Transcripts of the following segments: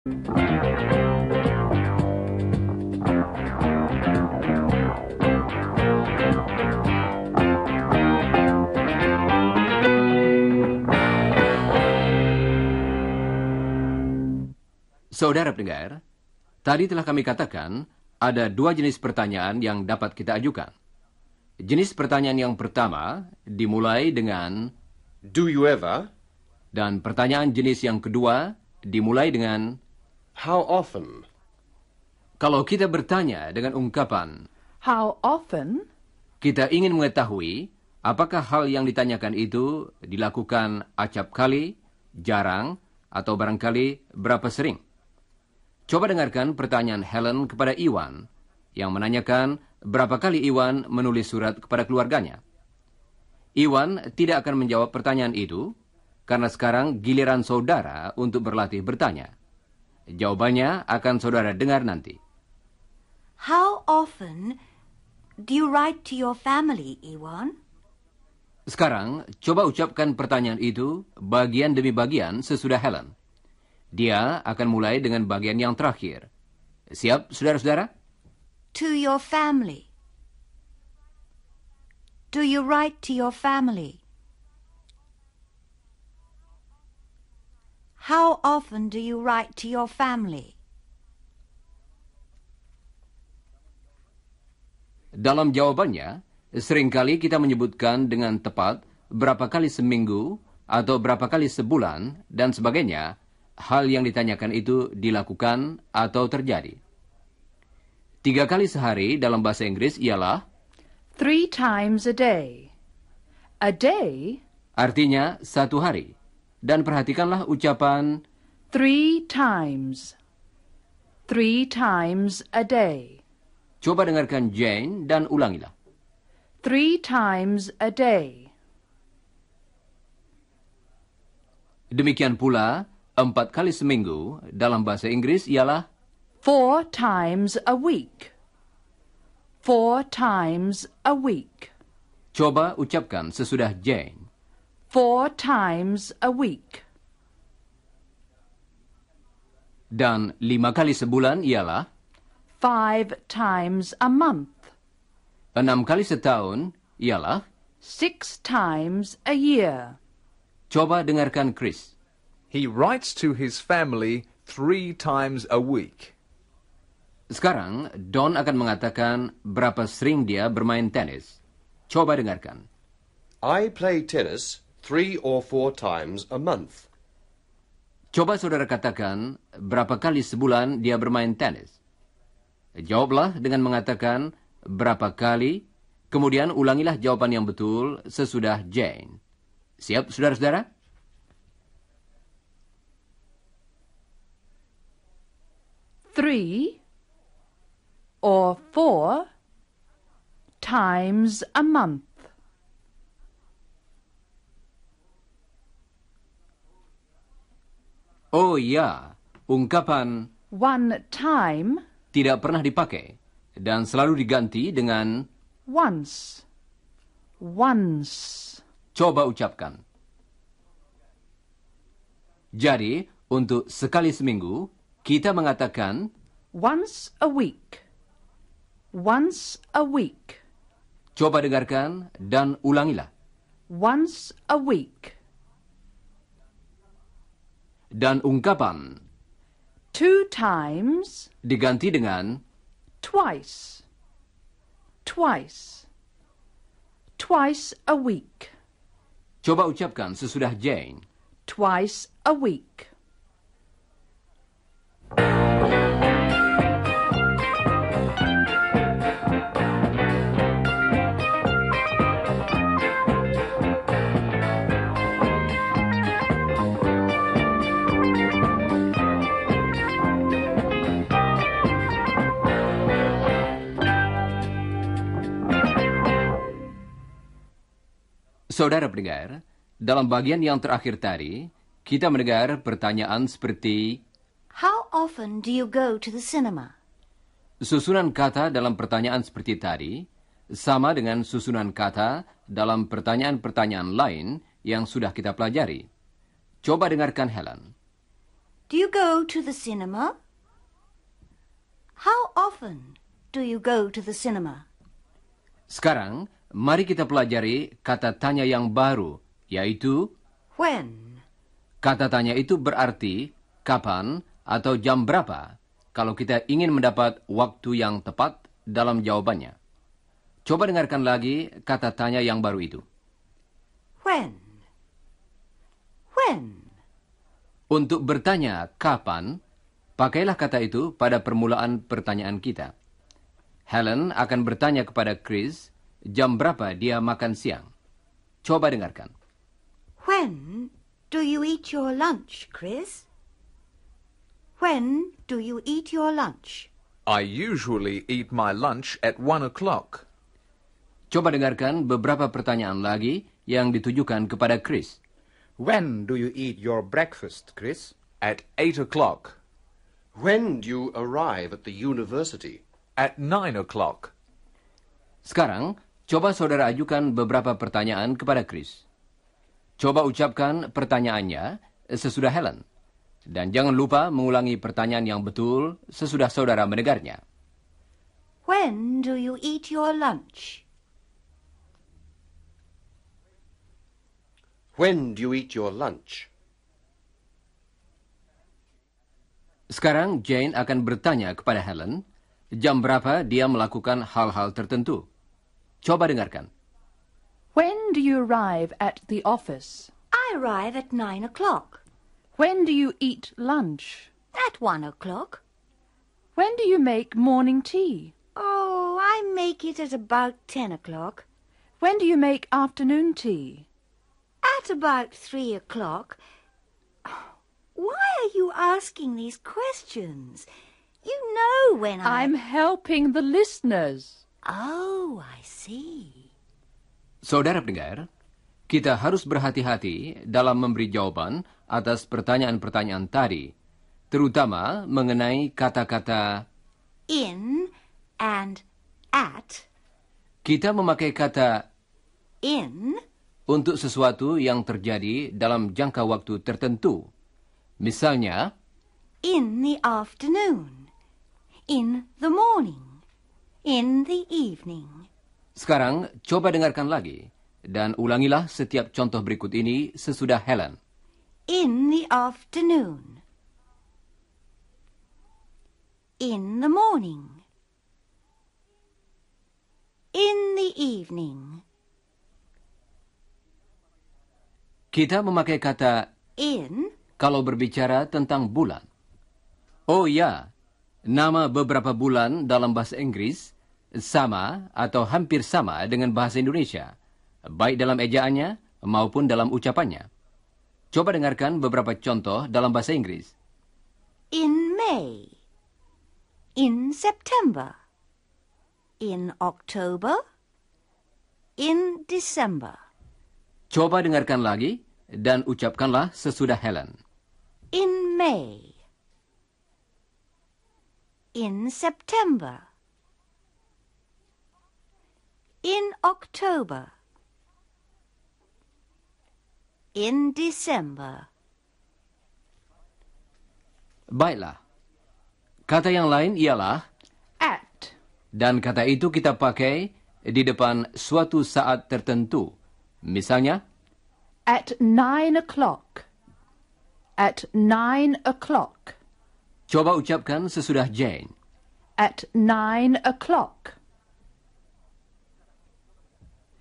Saudara pendengar, tadi telah kami katakan ada dua jenis pertanyaan yang dapat kita ajukan. Jenis pertanyaan yang pertama dimulai dengan Do you ever? dan pertanyaan jenis yang kedua dimulai dengan How often? kalau kita bertanya dengan ungkapan How often? kita ingin mengetahui apakah hal yang ditanyakan itu dilakukan acap kali, jarang, atau barangkali berapa sering. Coba dengarkan pertanyaan Helen kepada Iwan, yang menanyakan berapa kali Iwan menulis surat kepada keluarganya. Iwan tidak akan menjawab pertanyaan itu, karena sekarang giliran saudara untuk berlatih bertanya. Jawabannya akan saudara dengar nanti. How often do you write to your family, Iwan? Sekarang, coba ucapkan pertanyaan itu bagian demi bagian sesudah Helen. Dia akan mulai dengan bagian yang terakhir. Siap, saudara-saudara? To your family. Do you write to your family? How often do you write to your family? Dalam jawabannya, seringkali kita menyebutkan dengan tepat berapa kali seminggu atau berapa kali sebulan dan sebagainya. Hal yang ditanyakan itu dilakukan atau terjadi. 3 kali sehari dalam bahasa Inggris ialah 3 times a day. A day? Artinya 1 hari. Dan perhatikanlah ucapan 3 times. 3 times a day. Coba dengarkan Jane dan ulangilah. 3 times a day. Demikian pula 4 kali seminggu dalam bahasa Inggris ialah 4 times a week. 4 times a week. Coba ucapkan sesudah Jane. 4 times a week. Dan 5 kali sebulan ialah 5 times a month. 6 kali setahun ialah 6 times a year. Coba dengarkan Chris. He writes to his family 3 times a week. Sekarang, Don akan mengatakan berapa sering dia bermain tenis. Coba dengarkan. I play tennis 3 or 4 times a month. Coba saudara katakan berapa kali sebulan dia bermain tenis. Jawablah dengan mengatakan berapa kali, kemudian ulangilah jawaban yang betul sesudah Jane. Siap, saudara-saudara? 3 or 4 times a month. Oh ya, ungkapan 1 time, tidak pernah dipakai dan selalu diganti dengan once. Once. coba ucapkan. Jadi, untuk sekali seminggu, kita mengatakan Once a week. Once a week. coba dengarkan dan ulangilah. Once a week. Dan ungkapan 2 times, diganti dengan twice. Twice. Twice a week. coba ucapkan sesudah Jane. Twice a week. Saudara pendengar, dalam bagian yang terakhir tadi, kita mendengar pertanyaan seperti How often do you go to the cinema? susunan kata dalam pertanyaan seperti tadi sama dengan susunan kata dalam pertanyaan-pertanyaan lain yang sudah kita pelajari. Coba dengarkan Helen. do you go to the cinema? How often do you go to the cinema? Sekarang, mari kita pelajari kata tanya yang baru, yaitu When? kata tanya itu berarti kapan atau jam berapa kalau kita ingin mendapat waktu yang tepat dalam jawabannya. Coba dengarkan lagi kata tanya yang baru itu. When? When? Untuk bertanya kapan, pakailah kata itu pada permulaan pertanyaan kita. Helen akan bertanya kepada Chris jam berapa dia makan siang. Coba dengarkan. When do you eat your lunch, Chris? When do you eat your lunch? I usually eat my lunch at 1 o'clock. Coba dengarkan beberapa pertanyaan lagi yang ditujukan kepada Chris. When do you eat your breakfast, Chris? At 8 o'clock. When do you arrive at the university? At 9 o'clock. Sekarang, coba saudara ajukan beberapa pertanyaan kepada Chris. Coba ucapkan pertanyaannya sesudah Helen. Dan jangan lupa mengulangi pertanyaan yang betul sesudah saudara mendengarnya. When do you eat your lunch? When do you eat your lunch? Sekarang Jane akan bertanya kepada Helen, jam berapa dia melakukan hal-hal tertentu. Coba dengarkan. When do you arrive at the office? I arrive at 9 o'clock. When do you eat lunch? At 1 o'clock. When do you make morning tea? Oh, I make it at about 10 o'clock. When do you make afternoon tea? At about 3 o'clock. Why are you asking these questions? You know when I'm helping the listeners. Oh, I see. Saudara pendengar, kita harus berhati-hati dalam memberi jawaban atas pertanyaan-pertanyaan tadi, terutama mengenai kata-kata In and at. kita memakai kata In, untuk sesuatu yang terjadi dalam jangka waktu tertentu. Misalnya, in the afternoon. In the morning. In the evening. sekarang coba dengarkan lagi dan ulangilah setiap contoh berikut ini sesudah Helen. In the afternoon. In the morning. In the evening. Kita memakai kata In, kalau berbicara tentang bulan. Oh ya, nama beberapa bulan dalam bahasa Inggris sama atau hampir sama dengan bahasa Indonesia, baik dalam ejaannya maupun dalam ucapannya. Coba dengarkan beberapa contoh dalam bahasa Inggris. in May. In September. In October. In December. Coba dengarkan lagi dan ucapkanlah sesudah Helen. In May. In September. In October. In December. Baiklah. Kata yang lain ialah At. dan kata itu kita pakai di depan suatu saat tertentu. Misalnya, At 9 o'clock. At 9 o'clock. coba ucapkan sesudah Jane. At 9 o'clock.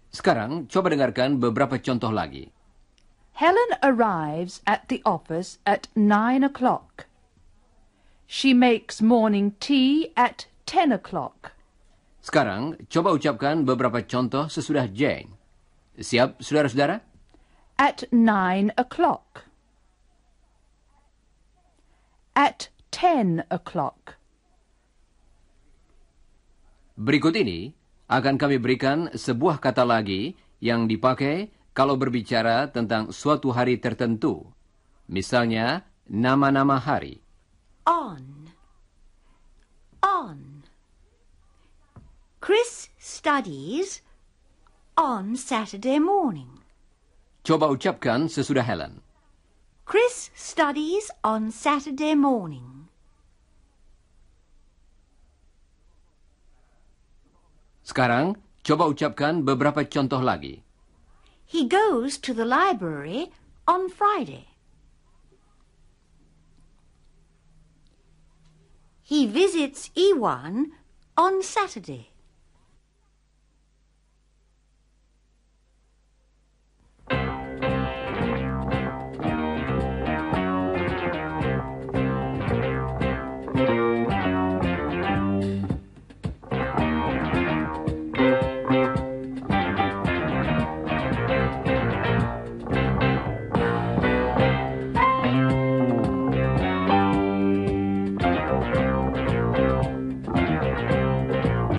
Sekarang coba dengarkan beberapa contoh lagi. Helen arrives at the office at 9 o'clock. She makes morning tea at 10 o'clock. Sekarang coba ucapkan beberapa contoh sesudah Jane. Siap, saudara-saudara? At 9 o'clock. At 10 o'clock. Berikut ini akan kami berikan sebuah kata lagi yang dipakai kalau berbicara tentang suatu hari tertentu. Misalnya, nama-nama hari. On. On. Chris studies on Saturday morning. Coba ucapkan sesudah Helen. Chris studies studies on Saturday morning. Sekarang, coba ucapkan beberapa contoh lagi. He goes to the library on Friday. He visits Iwan on Saturday.